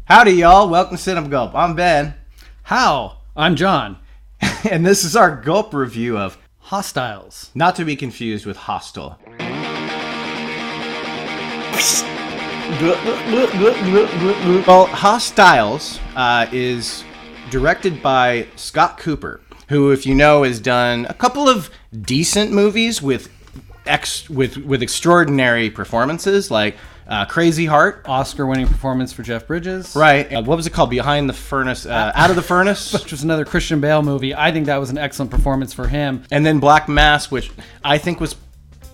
Howdy, y'all. Welcome to Cinema Gulp. I'm Ben. How? I'm John. And this is our Gulp review of Hostiles. Not to be confused with Hostel. Well, Hostiles is directed by Scott Cooper, who, if you know, has done a couple of decent movies with extraordinary performances, like Crazy Heart. Oscar-winning performance for Jeff Bridges. Right. What was it called? Behind the Furnace? Out of the Furnace? Which was another Christian Bale movie. I think that was an excellent performance for him. And then Black Mass, which I think was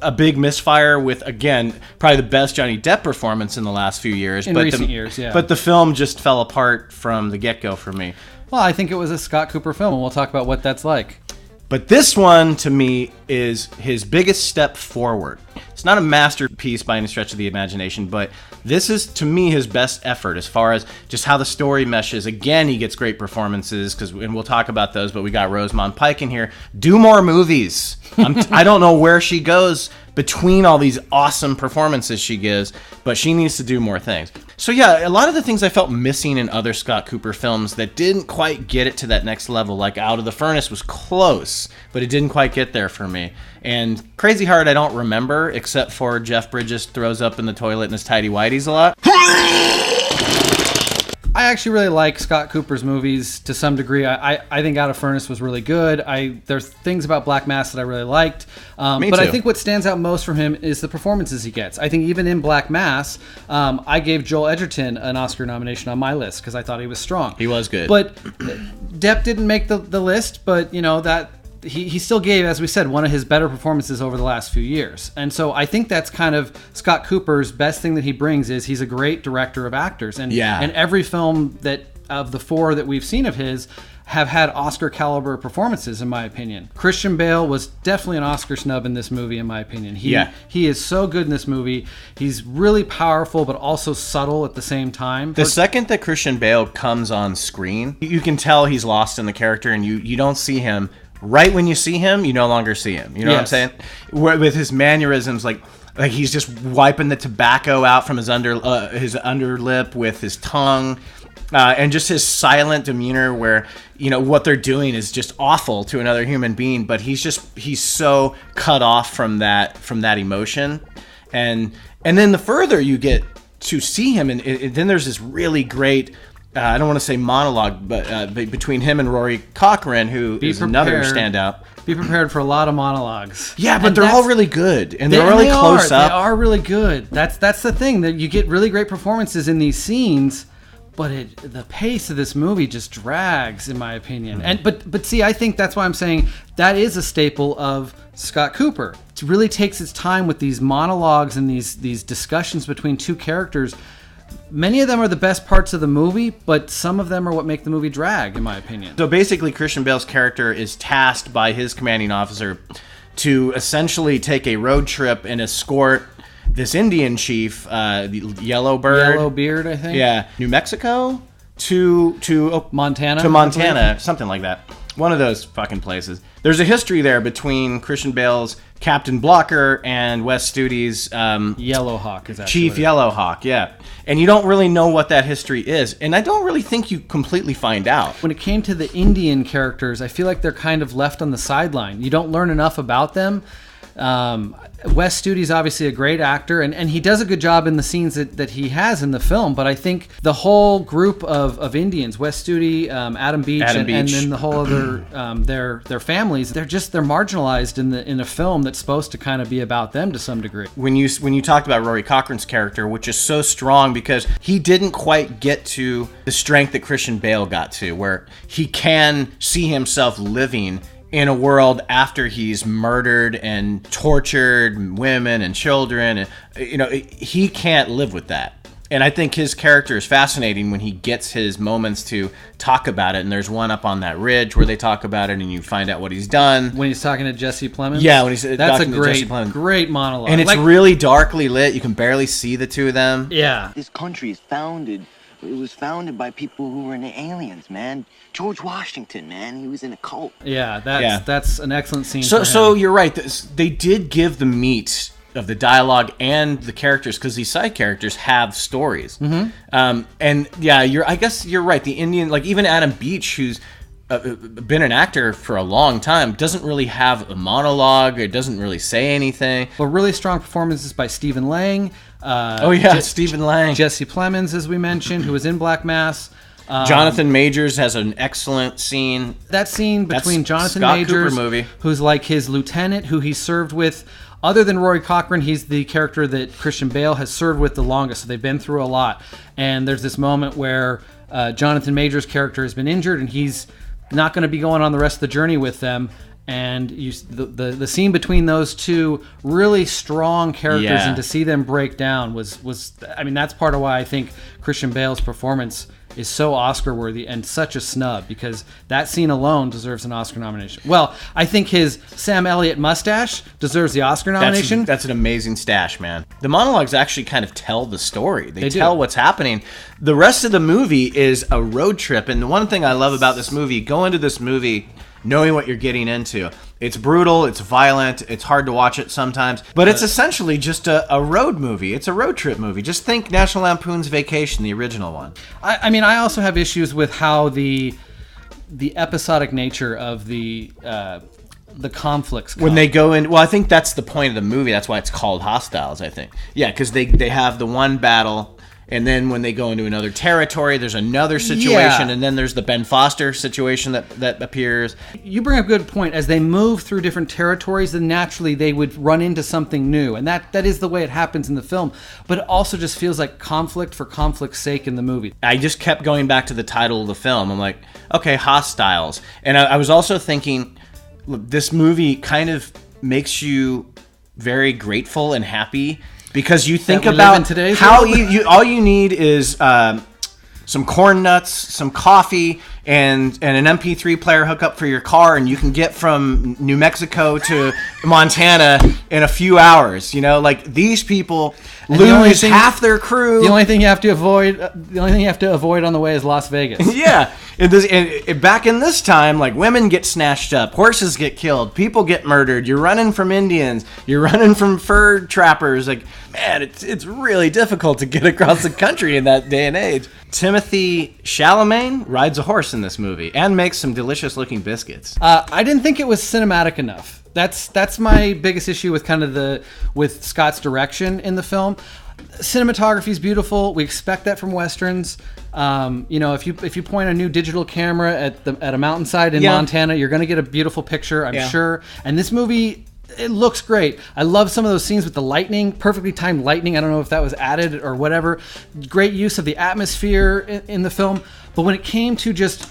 a big misfire with, again, probably the best Johnny Depp performance in the last few years. In recent years, yeah. But the film just fell apart from the get-go for me. Well, I think it was a Scott Cooper film, and we'll talk about what that's like. But this one, to me, is his biggest step forward. It's not a masterpiece by any stretch of the imagination, but this is, to me, his best effort as far as just how the story meshes. Again, he gets great performances, and we'll talk about those, but we got Rosamund Pike in here. Do more movies. I don't know where she goes between all these awesome performances she gives, but she needs to do more things. So yeah, a lot of the things I felt missing in other Scott Cooper films that didn't quite get it to that next level, like Out of the Furnace was close, but it didn't quite get there for me. And Crazy Heart I don't remember, except for Jeff Bridges throws up in the toilet in his tighty whities a lot. I actually really like Scott Cooper's movies to some degree. I think Out of Furnace was really good. There's things about Black Mass that I really liked. But too. I think what stands out most from him is the performances he gets. I think even in Black Mass, I gave Joel Edgerton an Oscar nomination on my list because I thought he was strong. He was good. But Depp didn't make the list, but you know that he still gave, as we said, one of his better performances over the last few years. And so I think that's kind of Scott Cooper's best thing that he brings is he's a great director of actors. And every film that of the four that we've seen of his have had Oscar caliber performances, in my opinion. Christian Bale was definitely an Oscar snub in this movie, in my opinion. He is so good in this movie. He's really powerful, but also subtle at the same time. The second that Christian Bale comes on screen, you can tell he's lost in the character, and you don't see him. Right when you see him, you no longer see him. You know what I'm saying? With his mannerisms, like he's just wiping the tobacco out from his underlip with his tongue, and just his silent demeanor, where what they're doing is just awful to another human being, but he's so cut off from that emotion, and then the further you get to see him, and then there's this really great. I don't want to say monologue, but between him and Rory Cochrane, who is another standout. Be prepared for a lot of monologues. Yeah, but they're all really good, and they're really close up. They are really good. That's the thing, that you get really great performances in these scenes, but the pace of this movie just drags, in my opinion. And but see, I think that's why I'm saying that is a staple of Scott Cooper. It really takes its time with these monologues and these discussions between two characters. Many of them are the best parts of the movie, but some of them are what make the movie drag, in my opinion. So basically, Christian Bale's character is tasked by his commanding officer to essentially take a road trip and escort this Indian chief, Yellowbeard, I think. Yeah, New Mexico to Montana. To Montana, something like that. One of those fucking places. There's a history there between Christian Bale's Captain Blocker and Wes Studi's Yellowhawk is actually Chief Yellowhawk, yeah. And you don't really know what that history is, and I don't really think you completely find out. When it came to the Indian characters, I feel like they're kind of left on the sideline. You don't learn enough about them. Wes Studi's obviously a great actor, and he does a good job in the scenes that he has in the film, but I think the whole group of Indians, Wes Studi, Adam Beach, and then the whole other their families, they're marginalized in a film that's supposed to kind of be about them to some degree. When you talked about Rory Cochrane's character, which is so strong because he didn't quite get to the strength that Christian Bale got to, where he can see himself living in a world after he's murdered and tortured women and children, and he can't live with that. And I think his character is fascinating when he gets his moments to talk about it. And there's one up on that ridge where they talk about it, and you find out what he's done. When he's talking to Jesse Plemons? Yeah, when he's that's a great monologue. And it's really darkly lit. You can barely see the two of them. Yeah. This country is founded. It was founded by people who were into aliens, man. George Washington, man, he was in a cult. Yeah, that's an excellent scene. So you're right. They did give the meat the dialogue and the characters, because these side characters have stories. And yeah, I guess you're right. The Indian, like even Adam Beach, who's been an actor for a long time, doesn't really have a monologue. It doesn't really say anything. But really strong performances by Stephen Lang. Stephen Lang. Jesse Plemons, as we mentioned, who was in Black Mass. Jonathan Majors has an excellent scene. That scene between Jonathan Scott Majors, Cooper movie, who's like his lieutenant, who he served with. Other than Rory Cochrane, he's the character that Christian Bale has served with the longest. So they've been through a lot. And there's this moment where Jonathan Majors' character has been injured, and he's not going to be going on the rest of the journey with them. And the scene between those two really strong characters, and to see them break down was I mean, that's part of why I think Christian Bale's performance is so Oscar worthy and such a snub, because that scene alone deserves an Oscar nomination. Well, I think his Sam Elliott mustache deserves the Oscar nomination. That's an amazing stash, man. The monologues actually kind of tell the story. They tell what's happening. The rest of the movie is a road trip, and the one thing I love about this movie, go into this movie knowing what you're getting into. It's brutal, it's violent, it's hard to watch it sometimes, but it's essentially just a road movie. It's a road trip movie. Just think National Lampoon's Vacation, the original one. I mean, I also have issues with how the episodic nature of the conflicts come. When they go in, well, I think that's the point of the movie. That's why it's called Hostiles, I think. Yeah, because they have the one battle, and then when they go into another territory, there's another situation, and then there's the Ben Foster situation that appears. You bring up a good point. As they move through different territories, then naturally they would run into something new, and that is the way it happens in the film. But it also just feels like conflict for conflict's sake in the movie. I just kept going back to the title of the film. I'm like, okay, Hostiles. And I was also thinking, look, this movie kind of makes you very grateful and happy, because you think about how all you need is some corn nuts, some coffee, and an MP3 player hookup for your car, and you can get from New Mexico to Montana in a few hours. You know, like these people lose half their crew. The only thing you have to avoid on the way is Las Vegas. Yeah. And back in this time, like, women get snatched up, horses get killed, people get murdered, you're running from Indians, you're running from fur trappers. Like, man, it's really difficult to get across the country in that day and age. Timothy Chalamet rides a horse in this movie and makes some delicious looking biscuits. I didn't think it was cinematic enough. That's my biggest issue with Scott's direction in the film. Cinematography is beautiful. We expect that from westerns. If you point a new digital camera at a mountainside in Montana, you're going to get a beautiful picture, I'm sure. And this movie, it looks great. I love some of those scenes with the lightning, perfectly timed lightning. I don't know if that was added or whatever. Great use of the atmosphere in the film. But when it came to just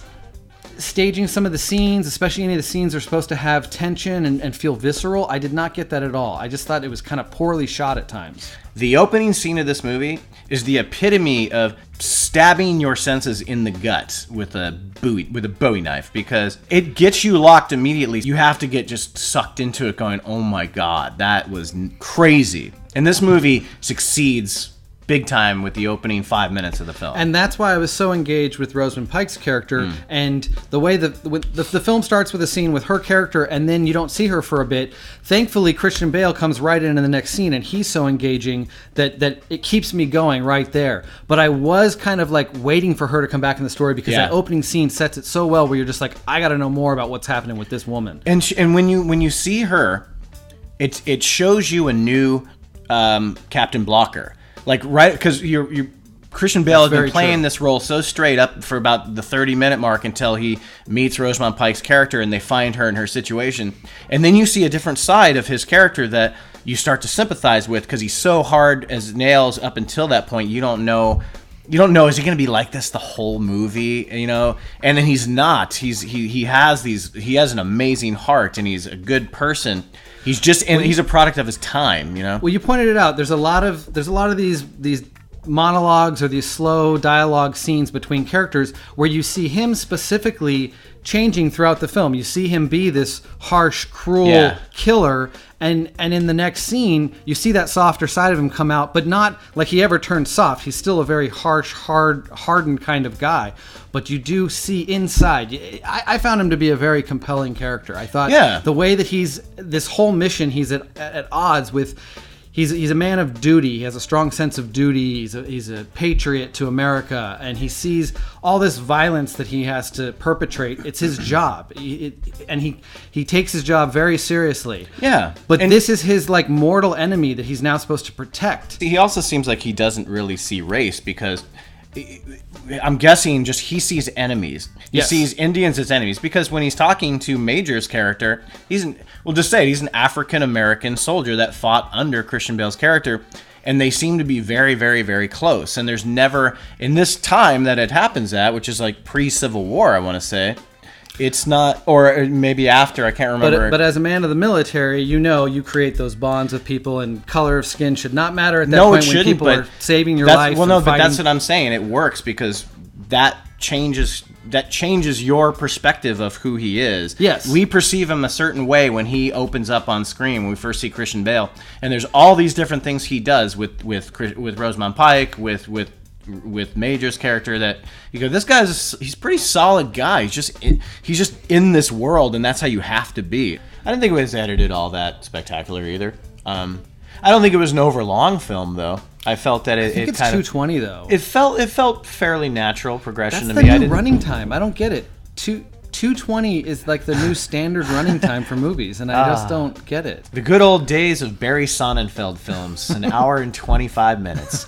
staging some of the scenes, especially any of the scenes that are supposed to have tension and feel visceral, I did not get that at all. I just thought it was kind of poorly shot at times. The opening scene of this movie is the epitome of stabbing your senses in the gut with a Bowie knife, because it gets you locked immediately. You have to get just sucked into it going, oh my God, that was crazy. And this movie succeeds big time with the opening 5 minutes of the film. And that's why I was so engaged with Rosamund Pike's character, and the way the film starts with a scene with her character, and then you don't see her for a bit. Thankfully, Christian Bale comes right in the next scene, and he's so engaging that it keeps me going right there. But I was kind of like waiting for her to come back in the story, because that opening scene sets it so well, where you're just like, I got to know more about what's happening with this woman. And when you see her, it shows you a new Captain Blocker. Like, right, because Christian Bale has been playing this role so straight up for about the 30-minute mark until he meets Rosamund Pike's character and they find her in her situation. And then you see a different side of his character that you start to sympathize with, because he's so hard as nails up until that point. You don't know, is he going to be like this the whole movie, you know? And then he's not. He has an amazing heart, and he's a good person. He's a product of his time, you know? Well, you pointed it out. There's a lot of these monologues or these slow dialogue scenes between characters where you see him specifically changing throughout the film. You see him be this harsh, cruel killer, and in the next scene, you see that softer side of him come out, but not like he ever turned soft. He's still a very harsh, hardened kind of guy. But you do see inside. I found him to be a very compelling character. I thought the way that this whole mission, he's at odds with. he's a man of duty. He has a strong sense of duty. He's a patriot to America, and he sees all this violence that he has to perpetrate. It's his job, and he takes his job very seriously. Yeah, but this is his like mortal enemy that he's now supposed to protect. He also seems like he doesn't really see race, because I'm guessing just he sees enemies. He sees Indians as enemies, because when he's talking to Major's character, we'll just say he's an African-American soldier that fought under Christian Bale's character, and they seem to be very, very, very close. And there's never, in this time that it happens at, which is like pre-Civil War, I want to say, it's not, or maybe after, I can't remember. But as a man of the military, you create those bonds with people, and color of skin should not matter at that point when people are saving your life. Well, no, but that's what I'm saying. It works because that changes your perspective of who he is. Yes. We perceive him a certain way when he opens up on screen, when we first see Christian Bale. And there's all these different things he does with Rosamund Pike, with Major's character, that you go, this he's a pretty solid guy. He's just in this world, and that's how you have to be. I didn't think it was edited all that spectacular either. I don't think it was an overlong film though. I felt that I think it's 220 though. It felt fairly natural progression to me. That's the new running time. I don't get it. 220 is like the new standard running time for movies, and I just don't get it. The good old days of Barry Sonnenfeld films, an hour and 25 minutes.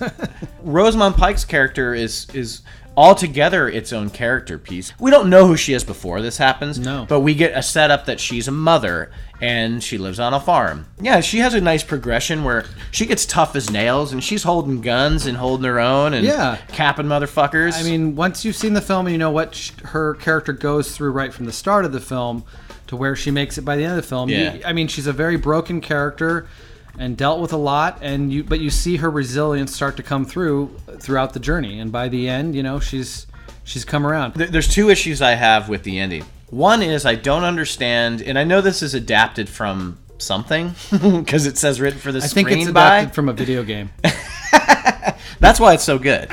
Rosamund Pike's character is altogether its own character piece. We don't know who she is before this happens, but we get a setup that she's a mother and she lives on a farm. Yeah, she has a nice progression where she gets tough as nails, and she's holding guns and holding her own and capping motherfuckers. I mean, once you've seen the film and you know what her character goes through right from the start of the film to where she makes it by the end of the film, she's a very broken character and dealt with a lot, but you see her resilience start to come throughout the journey, and by the end, she's come around. There's two issues I have with the ending. One is I don't understand, and I know this is adapted from something because it says written for the screen. I think it's adapted from a video game. That's why it's so good.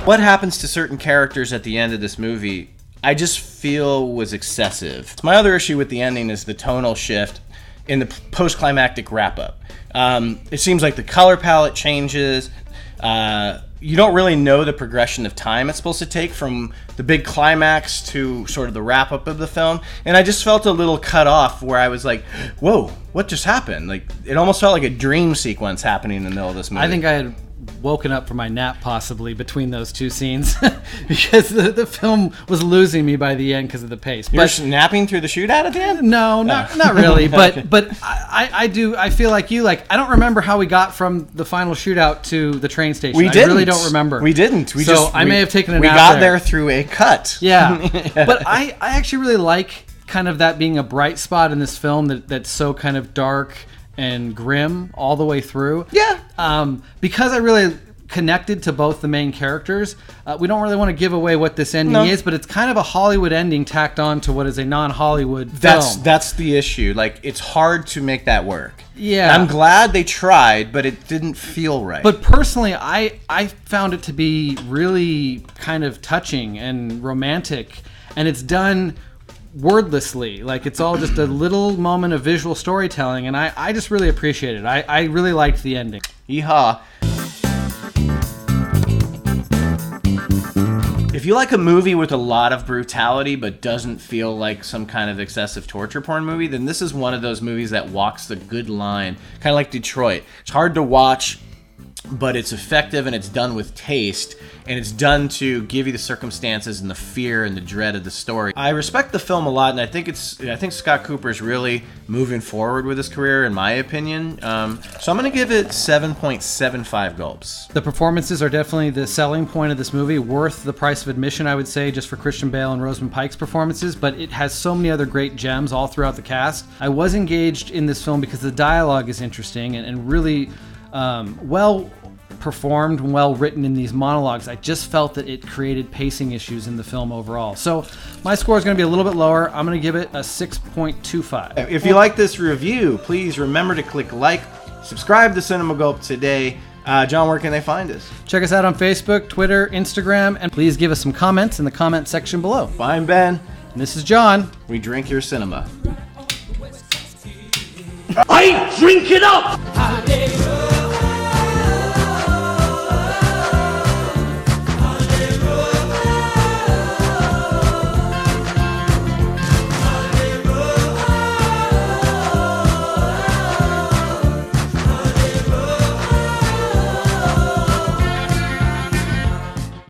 What happens to certain characters at the end of this movie, I just feel was excessive. My other issue with the ending is the tonal shift in the post-climactic wrap-up. It seems like the color palette changes. You don't really know the progression of time it's supposed to take from the big climax to sort of the wrap-up of the film. And I just felt a little cut off where I was like, whoa, what just happened? Like, it almost felt like a dream sequence happening in the middle of this movie. I think I had woken up from my nap possibly between those two scenes because the film was losing me by the end because of the pace. You're napping through the shootout at the end? No, not really. But I feel like you. Like, I don't remember how we got from the final shootout to the train station. I really don't remember. We didn't. I may have taken a nap. We got there through a cut. Yeah. But I actually really like kind of that being a bright spot in this film that's so kind of dark and grim all the way through. Yeah. Because I really connected to both the main characters, we don't really want to give away what this ending is, but it's kind of a Hollywood ending tacked on to what is a non-Hollywood film. That's the issue. Like, it's hard to make that work. Yeah. I'm glad they tried, but it didn't feel right. But personally, I found it to be really kind of touching and romantic, and it's done wordlessly. Like, it's all just a little moment of visual storytelling, and I just really appreciate it. I really liked the ending. Yeehaw. If you like a movie with a lot of brutality but doesn't feel like some kind of excessive torture porn movie, then this is one of those movies that walks the good line, kind of like Detroit. It's hard to watch, but it's effective and it's done with taste, and it's done to give you the circumstances and the fear and the dread of the story. I respect the film a lot, and I think Scott Cooper's really moving forward with his career, in my opinion. So I'm going to give it 7.75 gulps. The performances are definitely the selling point of this movie, worth the price of admission, I would say, just for Christian Bale and Rosamund Pike's performances, but it has so many other great gems all throughout the cast. I was engaged in this film because the dialogue is interesting and really well performed and well written in these monologues. I just felt that it created pacing issues in the film overall. So my score is going to be a little bit lower. I'm going to give it a 6.25. If you like this review, please remember to click like, subscribe to Cinema Gulp today. John, where can they find us? Check us out on Facebook, Twitter, Instagram, and please give us some comments in the comment section below. I'm Ben. And this is John. We drink your cinema. I drink it up!